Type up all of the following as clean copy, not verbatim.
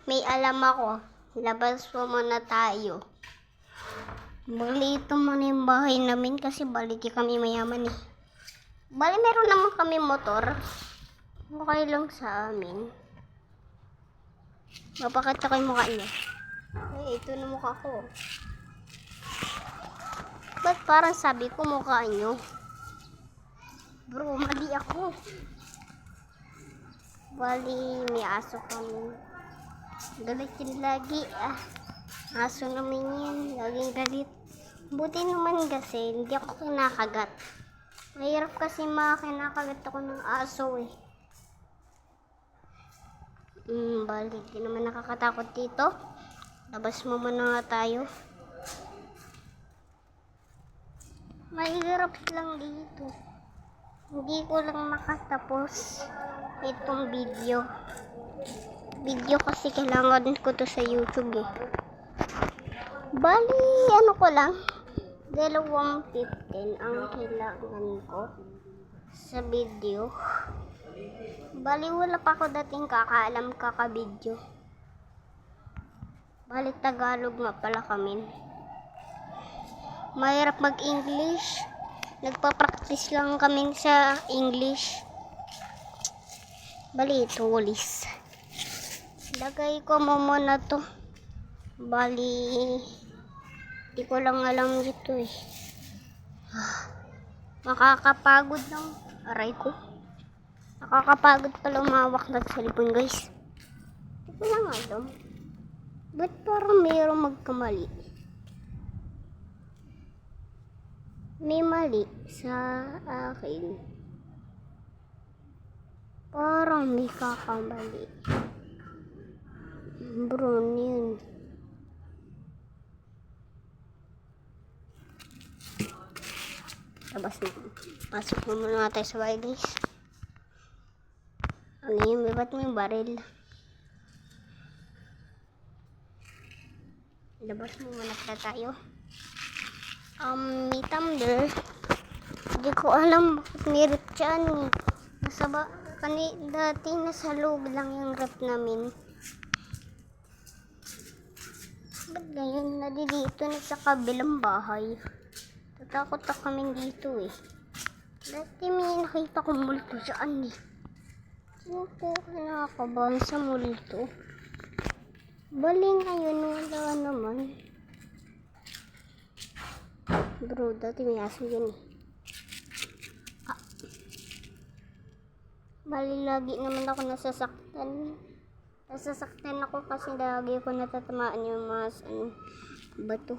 May alam ako. Labas po muna tayo. Bali ito muna yung bahay namin kasi bali di kami mayaman eh. Bali meron naman kami motor. Okay lang sa amin. Mapakita ko yung mukha niya. Ito na mukha ko. Ba't parang sabi ko mukha nyo? Bro, mali ako. Bali, may aso kami. Galit yun lagi. Aso naman yan. Laging galit. Buti naman kasi, hindi ako kinakagat. Mahirap kasi kinakagat ako ng aso eh. Bali, di naman nakakatakot dito. Labas mo muna nga tayo. Mahirap lang dito. Hindi ko lang makatapos itong video. Kasi kailangan ko to sa YouTube eh. Bali, ano ko lang. 2:15 ang kailangan ko sa video. Bali, wala pa ako dating kakaalam kaka-video. Bali, Tagalog nga pala kami. Mahirap mag-English. Nagpa-practice lang kami sa English. Bali, tulis. Lagay ko mo muna to. Bali, di ko lang alam dito eh. Makakapagod lang. Aray ko. Nakakapagod pala umawak ng cellphone guys. Di ko lang alam. Ba't parang mayroong magkamali? May mali sa akin. Parang may kakamali. Bro, yun. Pasok mo muna tayo sa bahay guys. Ano yun? Ba't mo yung baril? Labas mo muna pala tayo. May tumbler. Hindi ko alam bakit may rep dyan eh. Dati nasa loob lang yung rep namin. Ba't ngayon dito na sa kabilang bahay? Tatakot na kami dito eh. Dati may nakita kong multo saan eh. Sino po nakakabahan sa multo? Bali ngayon wala naman. Bro, dati may aso yun eh. Bali lagi naman ako nasasaktan. Nasasaktan ako kasi lagi ko natatamaan yung mga bato.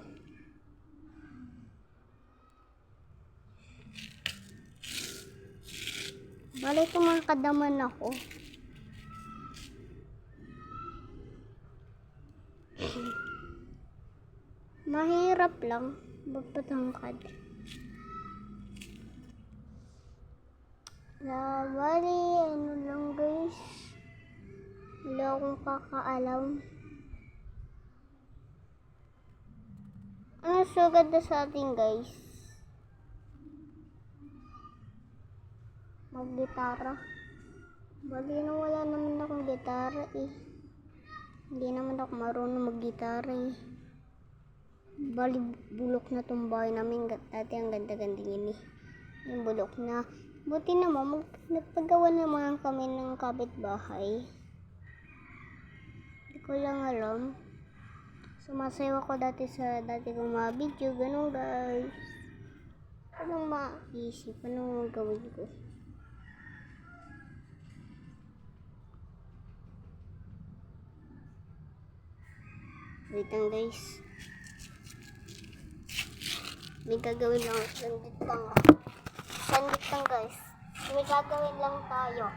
Bali kumakadaman ako. Mahirap lang magpatangkad. Bali, ano lang guys. Wala akong kakaalam. Ano so ganda sa atin guys? Mag-gitara. Bali na wala naman akong gitara eh. Hindi naman ako marunong mag-gitara eh. Bali bulok na tong bahay namin. Dati ang ganda-ganda yun eh. Yung bulok na. Buti naman nagpagawa naman kami ng kapitbahay. Hindi ko lang alam. Sumasayaw ako dati kong mga video. Ganun guys. Anong maisip? Anong gawin ko? Wait lang guys. May gagawin lang. Sandit lang guys. May gagawin lang tayo.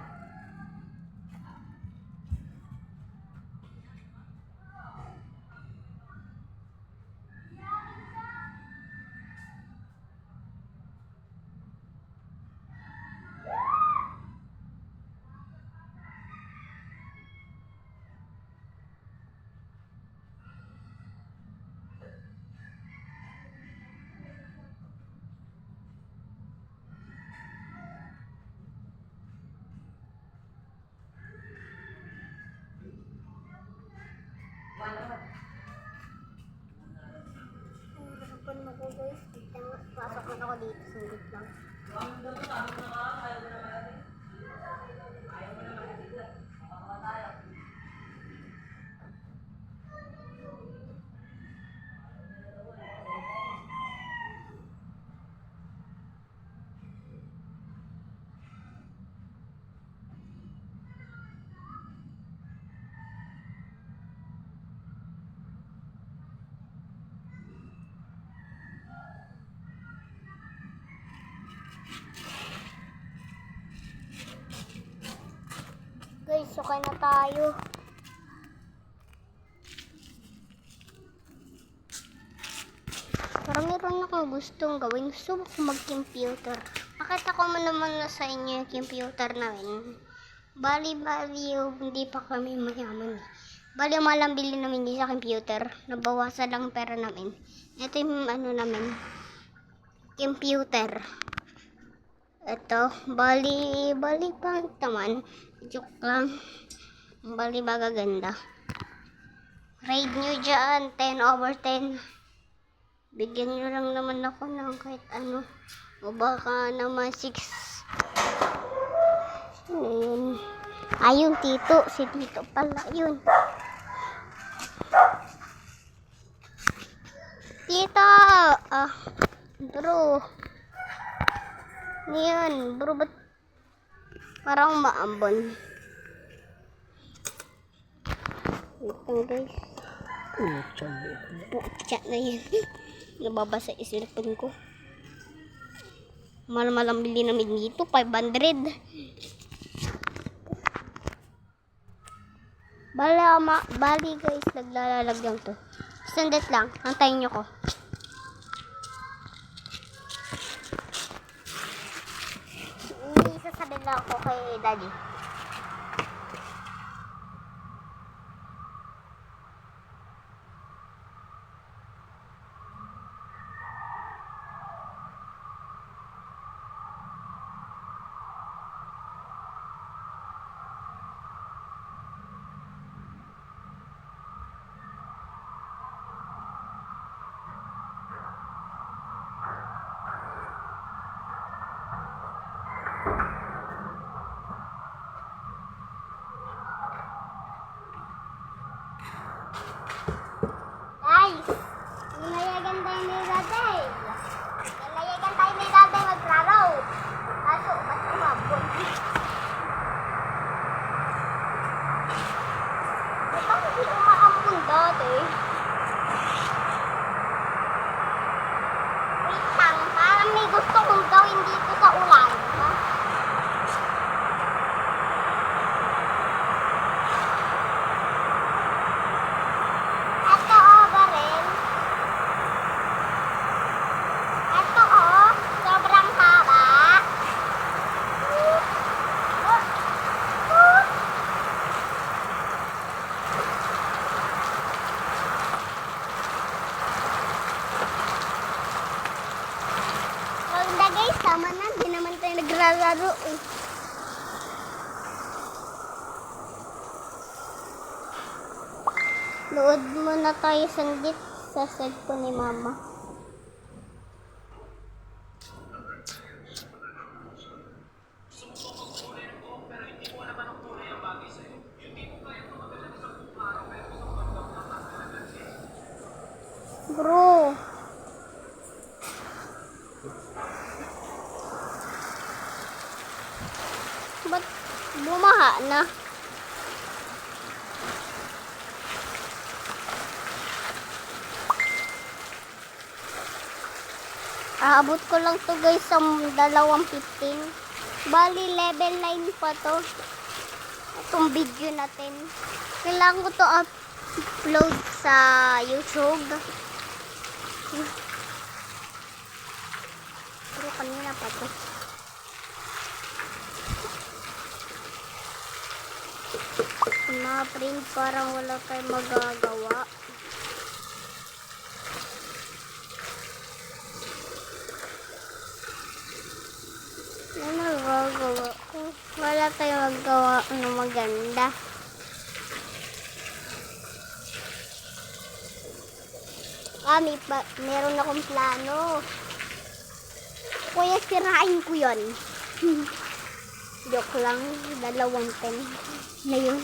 Guys, pasok na ako dito. Sungit lang. Guys, okay na tayo. Parang meron akong gustong gawin. Gusto ko mag-computer. Pakita ko naman na sa inyo yung computer namin. Bali, hindi pa kami mayaman. Bali, malang bilhin namin din sa computer. Nabawasan lang pera namin. Ito yung namin. Computer. Ito, bali pa naman. Joke lang. Bali magaganda. Rate nyo dyan, 10/10. Bigyan nyo lang naman ako ng kahit ano. O baka naman 6. Ayun. Ayun, tito. Si tito pala yun. Tito! Bro. Ngayon, bro, ba't parang maambon? Wait lang, guys. Chat na yan. Nababasa yung cellphone ko. Malam bili namin dito, 500. Bali guys, naglalalag lang to. Sandit lang, antayin nyo ko. Isasabihin lang ako kay daddy. Guys, nilayagan tayo ni Daday. Nilayagan tayo ni Daday maglaraw. Kaso, ba't umabot? Ba't hindi umaambon dati? Wait lang, parang may gusto kong gawin dito sa ulan. Guys, tama na. Hindi naman tayo naglalaro eh. Load muna tayo sandit sa cellphone ni mama. Bro. Ba't bumaha na? Aabot ko lang to guys sa 2:15. Bali level 9 pa to. Itong video natin. Kailangan ko to upload sa YouTube. Pero kanina pa to. Mga friend, parang wala tayong magagawa. Ano magagawa? Wala tayong magawa ng maganda. Meron akong plano. Kuya, sirain ko yun. Joke lang, 2 pen na yun.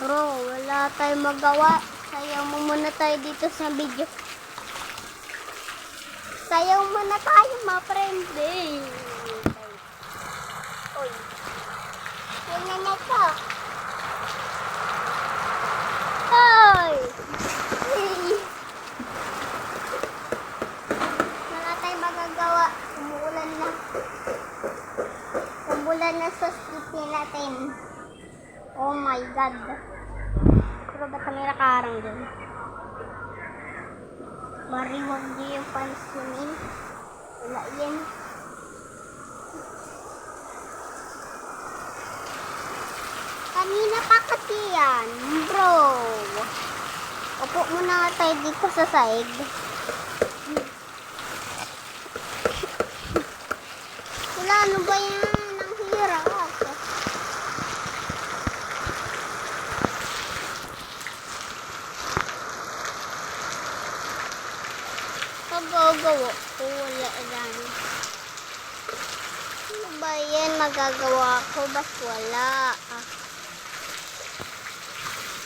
Bro, wala tayong magawa. Sayaw mo muna tayo dito sa video. Sayaw muna tayo, mga friend. Oy. Tingnan na to. Hoy! Wala tayong magagawa. Umuulan na. Umuulan na sa city natin. Oh my God. Pero ba't kami nakarang dun? Mariwag din yung pansunin. Wala yan. Kanina pa kasi yan, bro. Upo muna nga tayo dito sa side. Wala, ano ba yan? Ang hirap. Magagawa ko, wala lang. Ano ba yan magagawa ko? Bas wala.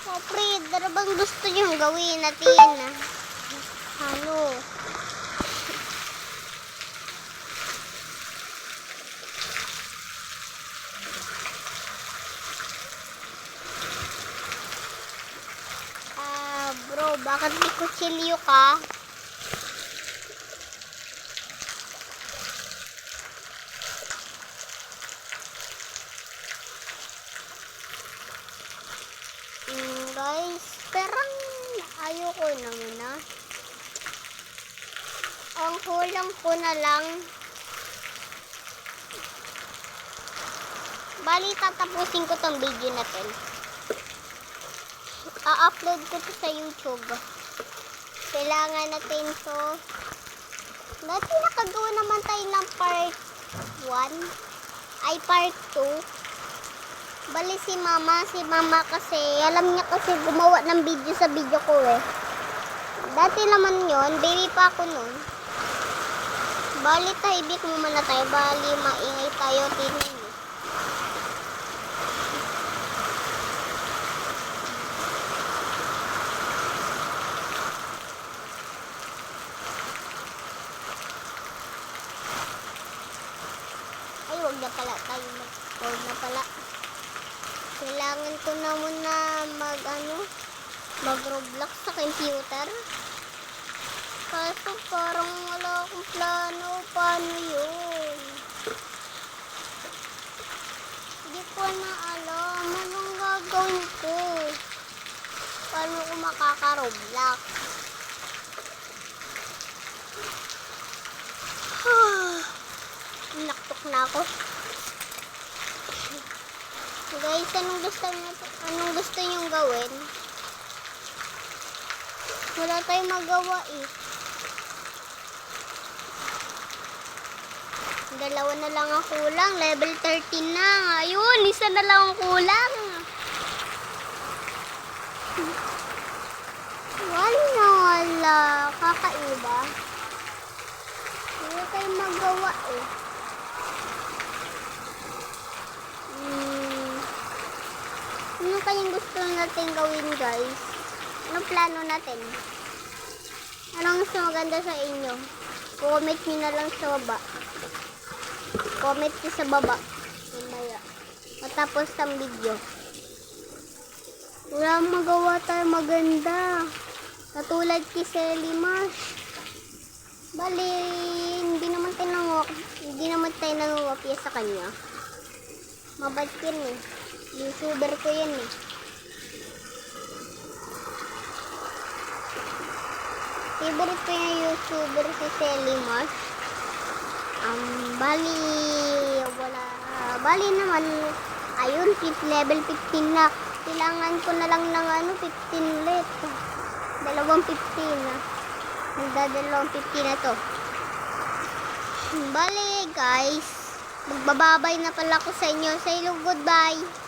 Oh, Fred, ano bang gusto niyong gawin natin? Ano? Bro, bakit di kutsilyo ka? Guys, perang ayoko naman Ang kulang ko na lang. Bali, tatapusin ko tong video natin. A-upload ko to sa YouTube. Kailangan natin to. Dati nakagawa naman tayo ng part 1. Ay, part 2. Bali si mama kasi, alam niya kasi gumawa ng video sa video ko Dati naman yon, baby pa ako nun. Bali tahibik mo muna tayo, bali maingay tayo, tingnan niyo. Ay, wag na pala tayo wag na pala. Kailangan ko na muna mag-Roblox sa computer. Kaso parang wala akong plano. Paano yun? Hindi ko na alam. Anong gagawin ko? Paano ko makaka-Roblox? Naktok na ako. Guys, anong gusto nyong gawin? Wala tayong magawa Dalawa na lang ang kulang. Level 13 na. Ayun, isa na lang ang kulang. Wala. Kakaiba. Wala tayong magawa Ano kayang gusto natin gawin, guys? Anong plano natin? Anong mas maganda sa inyo? Comment nyo na lang sa baba. Comment nyo sa baba. Mamaya. Matapos ang video. Wala magawa tayo maganda. Katulad kay Selly Mash. Bali, hindi naman tayo nangungopia sa kanya. Mabad yun YouTuber ko yan Favorite ko yung YouTuber si Selly Mash. Bali naman, ayun, level 15 na. Kailangan ko na lang ng 15 ulit. Dalawang 15 ah. Nagdadalawang 50 na to. Bale guys, magbababay na pala ko sa inyo. Say hello, goodbye.